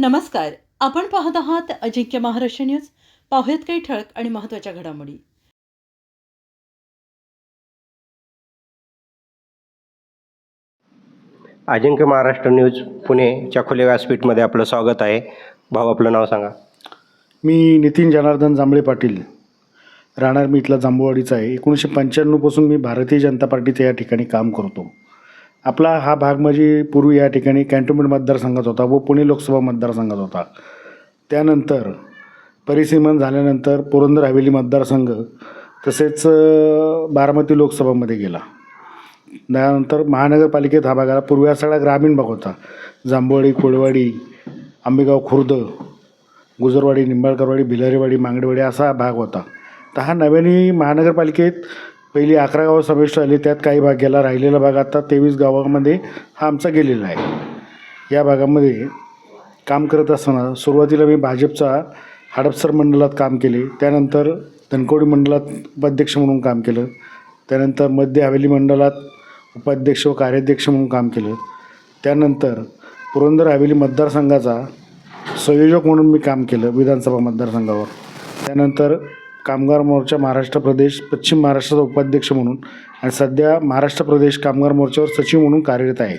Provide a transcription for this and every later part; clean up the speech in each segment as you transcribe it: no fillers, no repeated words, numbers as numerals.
नमस्कार. आपण पाहत आहात अजिंक्य महाराष्ट्र न्यूज. पाहुयात काही ठळक आणि महत्त्वाच्या घडामोडी. अजिंक्य महाराष्ट्र न्यूज पुणेच्या खुल्या व्यासपीठमध्ये आपलं स्वागत आहे. भाऊ, आपलं नाव सांगा. मी नितीन जनार्दन जांभळे पाटील, राहणार मी इथला जांभूवाडीचा आहे. 1995पासून मी भारतीय जनता पार्टीच्या या ठिकाणी काम करतो. आपला हा भाग म्हणजे पूर्वी या ठिकाणी कॅन्टोन्मेंट मतदारसंघात होता व पुणे लोकसभा मतदारसंघात होता. त्यानंतर परिसीमन झाल्यानंतर पुरंदर हवेली मतदारसंघ तसेच बारामती लोकसभामध्ये गेला. त्यानंतर महानगरपालिकेत हा भाग आला. पूर्वी हा सगळा ग्रामीण भाग होता. जांभूवाडी, कोळवाडी, आंबेगाव खुर्द, गुजरवाडी, निंबाळकरवाडी, भिलारेवाडी, मांगडेवाडी असा हा भाग होता. तर हा नव्याने महानगरपालिकेत पहिली 11 गावं समाविष्ट झाली. त्यात काही भाग गेला. राहिलेला भाग आता 23 गावामध्ये हा आमचा गेलेला आहे. या भागामध्ये काम करत असताना सुरुवातीला मी भाजपचा हडपसर मंडळात काम केले. त्यानंतर धनकवडी मंडळात उपाध्यक्ष म्हणून काम केलं. त्यानंतर मध्य हवेली मंडळात उपाध्यक्ष व कार्याध्यक्ष म्हणून काम केलं. त्यानंतर पुरंदर हवेली मतदारसंघाचा संयोजक म्हणून मी काम केलं विधानसभा मतदारसंघावर. त्यानंतर कामगार मोर्चा महाराष्ट्र प्रदेश पश्चिम महाराष्ट्राचा उपाध्यक्ष म्हणून आणि सध्या महाराष्ट्र प्रदेश कामगार मोर्चावर सचिव म्हणून कार्यरत आहे.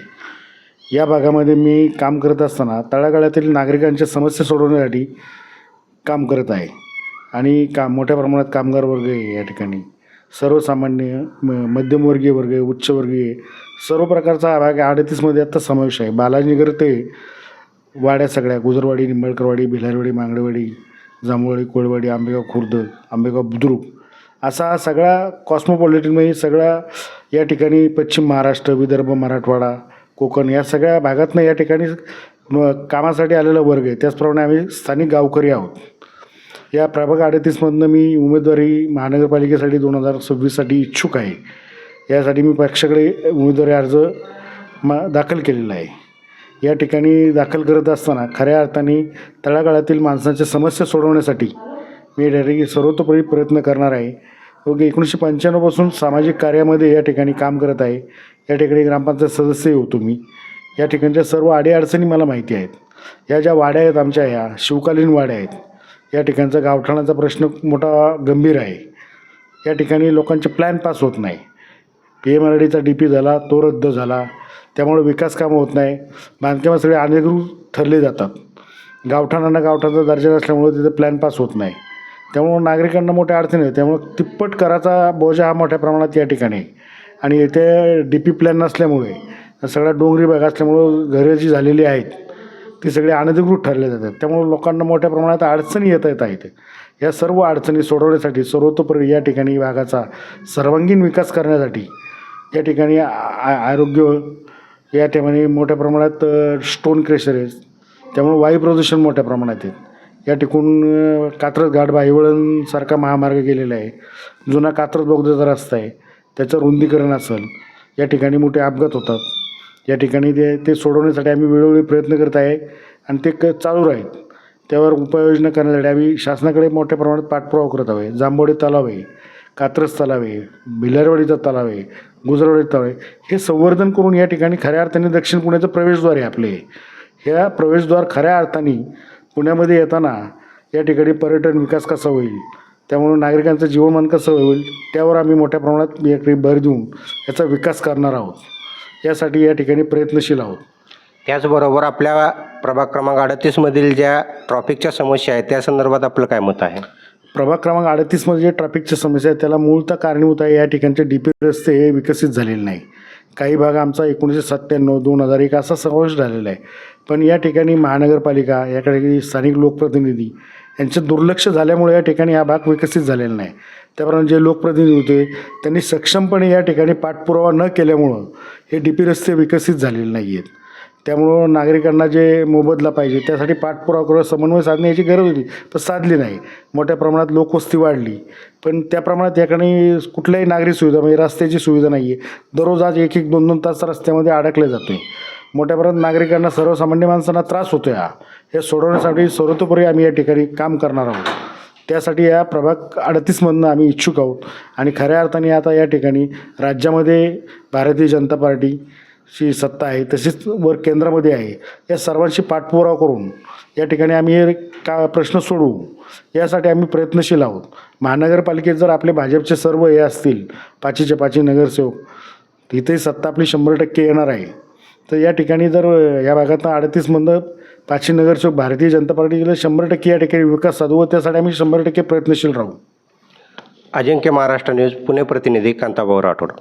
या भागामध्ये मी काम करत असताना तळागाळातील नागरिकांच्या समस्या सोडवण्यासाठी काम करत आहे आणि मोठ्या प्रमाणात कामगार वर्ग आहे. या ठिकाणी सर्वसामान्य, मध्यमवर्गीय वर्ग, उच्चवर्गीय सर्व प्रकारचा हा भाग 38मध्ये आत्ता समावेश आहे. बालाजीनगर ते वाड्या सगळ्या, गुजरवाडी, निंबाळकरवाडी, भिलारवाडी, मांगडेवाडी, जांभूवाडी, कोळवाडी, आंबेगाव खुर्द, आंबेगाव बुद्रुक असा हा सगळा कॉस्मोपॉलिटनमध्ये सगळा या ठिकाणी पश्चिम महाराष्ट्र, विदर्भ, मराठवाडा, कोकण या सगळ्या भागातनं या ठिकाणी कामासाठी आलेला वर्ग आहे. त्याचप्रमाणे आम्ही स्थानिक गावकरी आहोत. या प्रभाग 38मधनं मी उमेदवारी महानगरपालिकेसाठी 2026साठी इच्छुक आहे. यासाठी मी पक्षाकडे उमेदवारी अर्ज दाखल केलेला आहे. या ठिकाणी दाखल करत असताना खऱ्या अर्थाने तळागाळातील माणसांच्या समस्या सोडवण्यासाठी मी डायरेक्ट सर्वतोपरी प्रयत्न करणार आहे. 1995पासून सामाजिक कार्यामध्ये या ठिकाणी काम करत आहे. या ठिकाणी ग्रामपंचायत सदस्यही होतो मी. या ठिकाणच्या सर्व अडीअडचणी मला माहिती आहेत. या ज्या वाड्या आहेत आमच्या, ह्या शिवकालीन वाड्या आहेत. या ठिकाणचा गावठाणाचा प्रश्न मोठा गंभीर आहे. या ठिकाणी लोकांचे प्लॅन पास होत नाही. PMRDचा DP झाला, तो रद्द झाला. त्यामुळे विकास कामं होत नाही. बांधकामं सगळे अनधिकृत ठरले जातात. गावठाणांना गावठाणाचा दर्जा नसल्यामुळे तिथे प्लॅन पास होत नाही. त्यामुळं नागरिकांना मोठ्या अडचणी आहेत. त्यामुळं तिप्पट कराचा बोजा हा मोठ्या प्रमाणात या ठिकाणी आहे. आणि इथे DP प्लॅन नसल्यामुळे सगळा डोंगरी भाग असल्यामुळं घरं जी झालेली आहेत ती सगळी अनधिकृत ठरले जातात. त्यामुळे लोकांना मोठ्या प्रमाणात अडचणी येत आहेत. या सर्व अडचणी सोडवण्यासाठी सर्वतोपरी या ठिकाणी भागाचा सर्वांगीण विकास करण्यासाठी या ठिकाणी आरोग्य या ठिकाणी मोठ्या प्रमाणात स्टोन क्रेशर आहे. त्यामुळे वायू प्रदूषण मोठ्या प्रमाणात आहे. या ठिकाणून कात्रज घाट भाईवळणसारखा महामार्ग गेलेला आहे. जुना कात्रज बोगद्याचा रस्ता आहे, त्याचं रुंदीकरण असेल. या ठिकाणी मोठे अपघात होतात. या ठिकाणी ते सोडवण्यासाठी आम्ही वेळोवेळी प्रयत्न करत आहे आणि ते चालू राहील. त्यावर उपाययोजना करण्यासाठी आम्ही शासनाकडे मोठ्या प्रमाणात पाठपुरावा करत आहोत. जांभोडी तलाव आहे, कात्रज तलाव आहे, भिलारवाडीचा तलाव आहे, गुजरवाडी तलाव आहे. हे संवर्धन करून या ठिकाणी खऱ्या अर्थाने दक्षिण पुण्याचं प्रवेशद्वार आहे आपले. ह्या प्रवेशद्वार खऱ्या अर्थाने पुण्यामध्ये येताना या ठिकाणी पर्यटन विकास कसा होईल, त्यामुळे नागरिकांचं जीवनमान कसं होईल, त्यावर आम्ही मोठ्या प्रमाणात याकडे भर देऊन याचा विकास करणार आहोत. यासाठी या ठिकाणी प्रयत्नशील आहोत. त्याचबरोबर आपल्या प्रभाग क्रमांक 38मधील ज्या ट्रॉफिकच्या समस्या आहेत त्या संदर्भात आपलं काय मत आहे? प्रभाग क्रमांक 38मध्ये जे ट्रॅफिकच्या समस्या आहेत त्याला मूळतः कारणीभूत आहे या ठिकाणचे DP रस्ते हे विकसित झालेले नाही. काही भाग आमचा 1997, 2001 असा समावेश झालेला आहे. पण या ठिकाणी महानगरपालिका, याकडे स्थानिक लोकप्रतिनिधी यांचं दुर्लक्ष झाल्यामुळे या ठिकाणी हा भाग विकसित झालेला नाही. त्याप्रमाणे जे लोकप्रतिनिधी होते त्यांनी सक्षमपणे या ठिकाणी पाठपुरावा न केल्यामुळं हे DP रस्ते विकसित झालेले नाही आहेत. त्यामुळं नागरिकांना जे मोबदला पाहिजे त्यासाठी पाठपुरावा करून समन्वय साधण्याची गरज होती, पण साधली नाही. मोठ्या प्रमाणात लोकवस्ती वाढली, पण त्या प्रमाणात याकडे कुठल्याही नागरी सुविधा म्हणजे रस्त्याची सुविधा नाही आहे. दररोज आज 1-1, 2-2 तास रस्त्यामध्ये अडकले जातो आहे. मोठ्या प्रमाणात नागरिकांना, सर्वसामान्य माणसांना त्रास होतो आहे. हे सोडवण्यासाठी सर्वतोपरी आम्ही या ठिकाणी काम करणार आहोत. त्यासाठी या प्रभाग 38मधनं आम्ही इच्छुक आहोत आणि खऱ्या अर्थाने आता या ठिकाणी राज्यामध्ये भारतीय जनता पार्टी, ची सत्ता आहे तसेच वर केंद्रामध्ये आहे, या सर्वांशी पाठपुरावा करून या ठिकाणी आम्ही हे प्रश्न सोडवू यासाठी आम्ही प्रयत्नशील आहोत. महानगरपालिकेत जर आपले भाजपचे सर्व हे असतील 5चे 5 नगरसेवक, तिथेही सत्ता आपली 100% येणार आहे. तर या ठिकाणी जर या भागातनं 38मधनं 5 नगरसेवक भारतीय जनता पार्टीला 100% या ठिकाणी विकास साधू व त्यासाठी आम्ही 100% प्रयत्नशील राहू. अजिंक्य महाराष्ट्र न्यूज पुणे प्रतिनिधी कांताभाऊ राठोड.